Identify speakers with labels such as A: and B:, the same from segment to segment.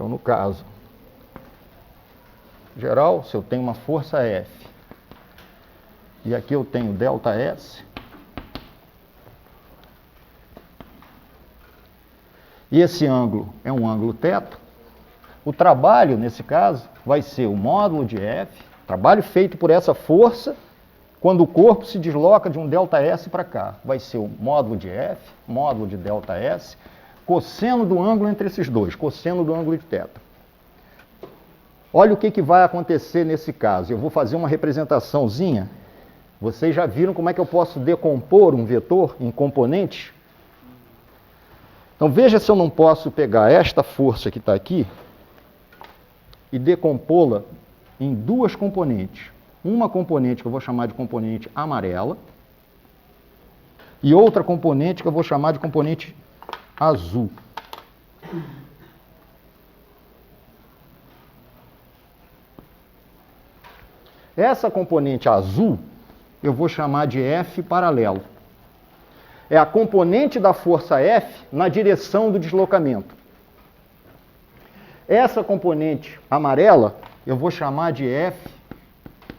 A: Então, no caso geral, se eu tenho uma força F, e aqui eu tenho ΔS, e esse ângulo é um ângulo θ, o trabalho, nesse caso, vai ser o módulo de F, trabalho feito por essa força, quando o corpo se desloca de um ΔS para cá. Vai ser o módulo de F, módulo de ΔS, cosseno do ângulo entre esses dois, cosseno do ângulo de θ. Olha o que vai acontecer nesse caso. Eu vou fazer uma representaçãozinha. Vocês já viram como é que eu posso decompor um vetor em componentes? Então veja se eu não posso pegar esta força que está aqui e decompô-la em duas componentes. Uma componente que eu vou chamar de componente amarela e outra componente que eu vou chamar de componente azul. Essa componente azul eu vou chamar de F paralelo. É a componente da força F na direção do deslocamento. Essa componente amarela eu vou chamar de F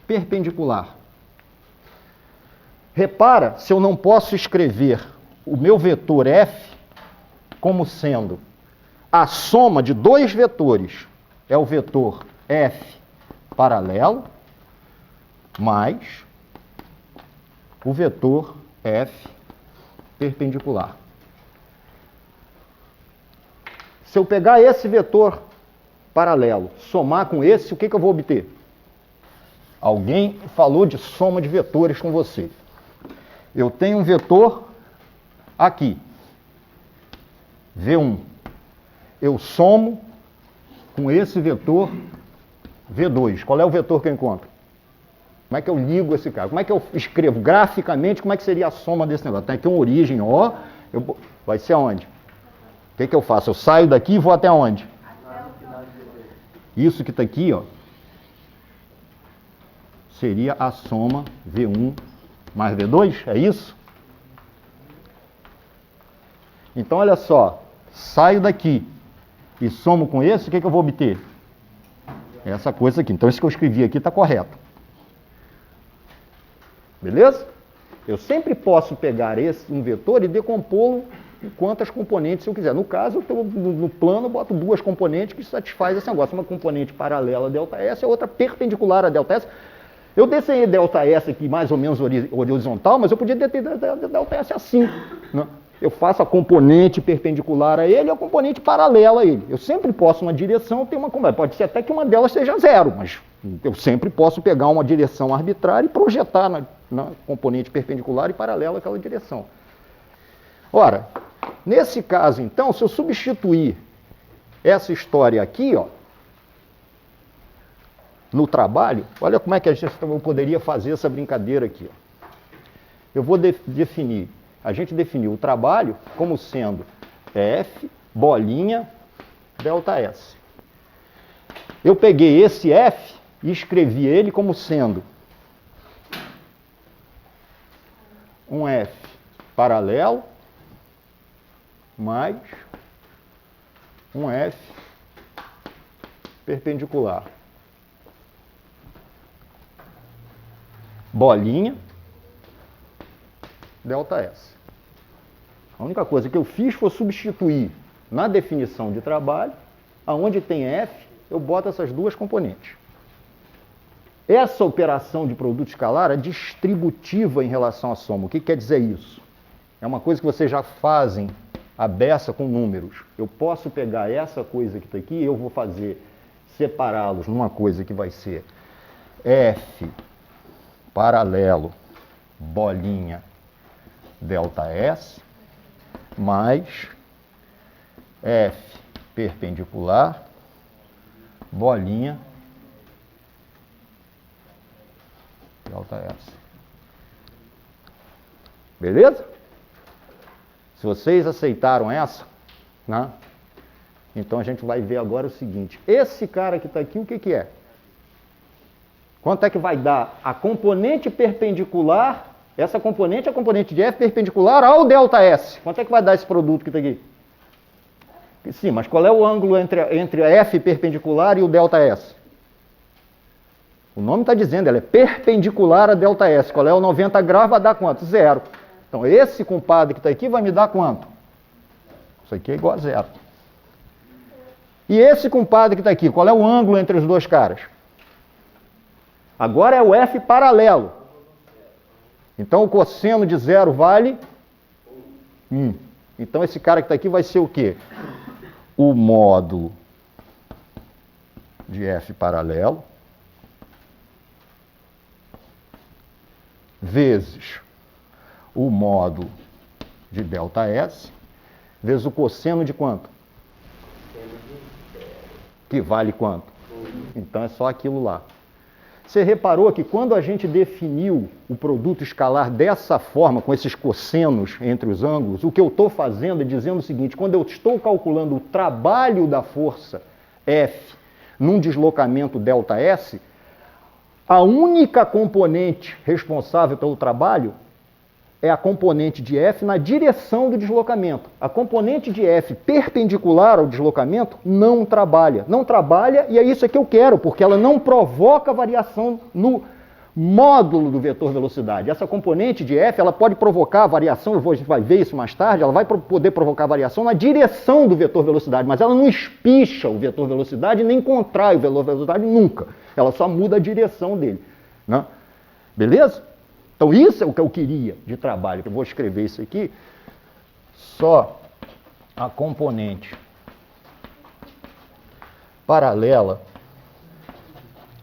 A: perpendicular. Repara se eu não posso escrever o meu vetor F como sendo a soma de dois vetores. É o vetor F paralelo mais o vetor F perpendicular. Se eu pegar esse vetor paralelo, somar com esse, o que eu vou obter? Alguém falou de soma de vetores com você. Eu tenho um vetor aqui, V1. Eu somo com esse vetor V2. Qual é o vetor que eu encontro? Como é que eu ligo esse cara? Como é que eu escrevo graficamente? Como é que seria a soma desse negócio? Tem aqui uma origem O, vai ser aonde? O que eu faço? Eu saio daqui e vou até onde? Isso que está aqui, ó, seria a soma V1 mais V2, é isso? Então, olha só, saio daqui e somo com esse, o que eu vou obter? Essa coisa aqui. Então, isso que eu escrevi aqui está correto. Beleza? Eu sempre posso pegar um vetor e decompô-lo em quantas componentes eu quiser. No caso, no plano, eu boto duas componentes que satisfazem esse negócio. Uma componente paralela a ΔS e a outra perpendicular a ΔS. Eu desenhei ΔS aqui mais ou menos horizontal, mas eu podia ter ΔS assim, né? Eu faço a componente perpendicular a ele e a componente paralela a ele. Eu sempre posso, uma direção, ter uma componente. Pode ser até que uma delas seja zero, mas eu sempre posso pegar uma direção arbitrária e projetar na componente perpendicular e paralela àquela direção. Ora, nesse caso, então, se eu substituir essa história aqui, ó, no trabalho, olha como é que eu poderia fazer essa brincadeira aqui. Ó. Eu vou definir, a gente definiu o trabalho como sendo F, bolinha, ΔS. Eu peguei esse F e escrevi ele como sendo um F paralelo mais um F perpendicular. Bolinha, ΔS. A única coisa que eu fiz foi substituir na definição de trabalho, aonde tem F, eu boto essas duas componentes. Essa operação de produto escalar é distributiva em relação à soma. O que quer dizer isso? É uma coisa que vocês já fazem à beça com números. Eu posso pegar essa coisa que está aqui e eu vou fazer, separá-los numa coisa que vai ser F paralelo, bolinha, ΔS, mais F perpendicular, bolinha, ΔS. Beleza? Se vocês aceitaram essa, né? Então a gente vai ver agora o seguinte. Esse cara que está aqui, o que é? Quanto é que vai dar a componente perpendicular? Essa componente é a componente de F perpendicular ao ΔS. Quanto é que vai dar esse produto que está aqui? Sim, mas qual é o ângulo entre a F perpendicular e o ΔS? O nome está dizendo, ela é perpendicular a ΔS. Qual é o 90 graus? Vai dar quanto? Zero. Então, esse compadre que está aqui vai me dar quanto? Isso aqui é igual a zero. E esse compadre que está aqui, qual é o ângulo entre os dois caras? Agora é o F paralelo. Então, o cosseno de zero vale 1. Então, esse cara que está aqui vai ser o quê? O módulo de F paralelo vezes o módulo de ΔS vezes o cosseno de quanto? Que vale quanto? Então, é só aquilo lá. Você reparou que quando a gente definiu o produto escalar dessa forma, com esses cossenos entre os ângulos, o que eu estou fazendo é dizendo o seguinte: quando eu estou calculando o trabalho da força F num deslocamento ΔS, a única componente responsável pelo trabalho é a componente de F na direção do deslocamento. A componente de F perpendicular ao deslocamento não trabalha. Não trabalha, e é isso que eu quero, porque ela não provoca variação no módulo do vetor velocidade. Essa componente de F, ela pode provocar variação, a gente vai ver isso mais tarde, ela vai poder provocar variação na direção do vetor velocidade, mas ela não espicha o vetor velocidade nem contrai o vetor velocidade nunca. Ela só muda a direção dele. Né? Beleza? Então isso é o que eu queria de trabalho, que eu vou escrever isso aqui. Só a componente paralela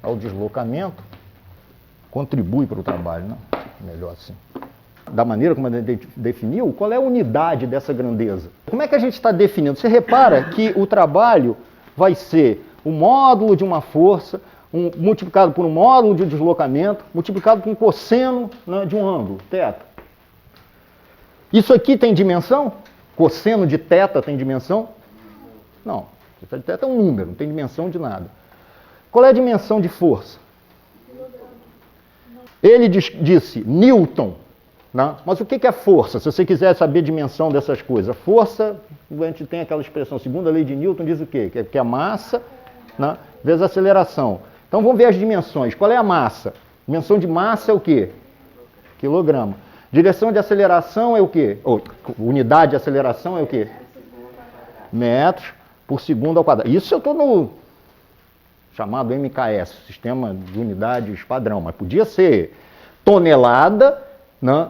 A: ao deslocamento contribui para o trabalho, né? Melhor assim. Da maneira como a gente definiu, qual é a unidade dessa grandeza? Como é que a gente está definindo? Você repara que o trabalho vai ser o módulo de uma força multiplicado por um módulo de deslocamento, multiplicado por um cosseno, né, de um ângulo, θ. Isso aqui tem dimensão? Cosseno de θ tem dimensão? Não. Cosseno de θ é um número, não tem dimensão de nada. Qual é a dimensão de força? Ele disse Newton, né? Mas o que é força? Se você quiser saber a dimensão dessas coisas, a força, a gente tem aquela expressão, segundo a lei de Newton, diz o quê? Que é a massa, né, vezes a aceleração. Então vamos ver as dimensões. Qual é a massa? Dimensão de massa é o quê? Quilograma. Direção de aceleração é o quê? Unidade de aceleração é o quê? Metros por segundo ao quadrado. Isso eu estou no chamado MKS, Sistema de Unidades Padrão, mas podia ser tonelada, né,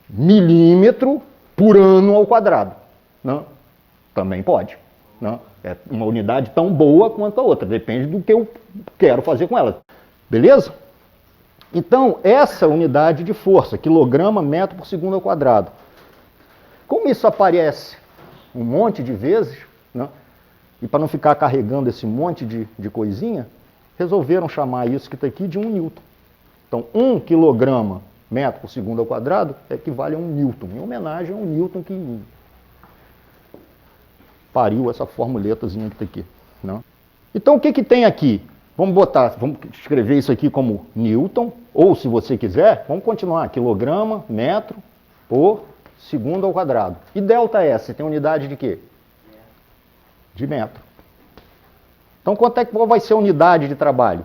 A: milímetro por ano ao quadrado. Né? Também pode. Né? É uma unidade tão boa quanto a outra, depende do que eu quero fazer com ela. Beleza? Então, essa unidade de força, quilograma, metro por segundo ao quadrado. Como isso aparece um monte de vezes, né? E para não ficar carregando esse monte de coisinha, resolveram chamar isso que está aqui de 1 Newton. Então, 1 quilograma, metro por segundo ao quadrado, equivale a 1 Newton, em homenagem a um Newton que pariu essa formuletazinha que está aqui. Né? Então, o que tem aqui? Vamos escrever isso aqui como Newton, ou se você quiser, vamos continuar, quilograma, metro por segundo ao quadrado. E ΔS tem unidade de quê? De metro. Então, qual vai ser a unidade de trabalho?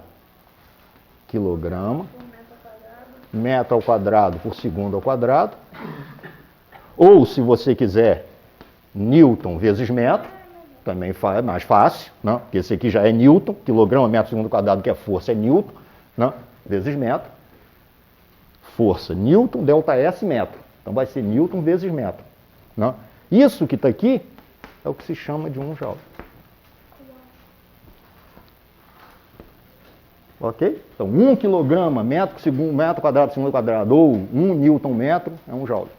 A: Quilograma, metro ao quadrado por segundo ao quadrado. Ou, se você quiser, Newton vezes metro, também é mais fácil, né? Porque esse aqui já é Newton, quilograma, metro por segundo ao quadrado, que é força, é Newton, né? Vezes metro. Força, Newton, ΔS, metro. Então, vai ser Newton vezes metro. Né? Isso que está aqui é o que se chama de 1 joule. Ok? Então, 1 quilograma, metro quadrado, segundo quadrado, ou 1 Newton metro é 1 joule.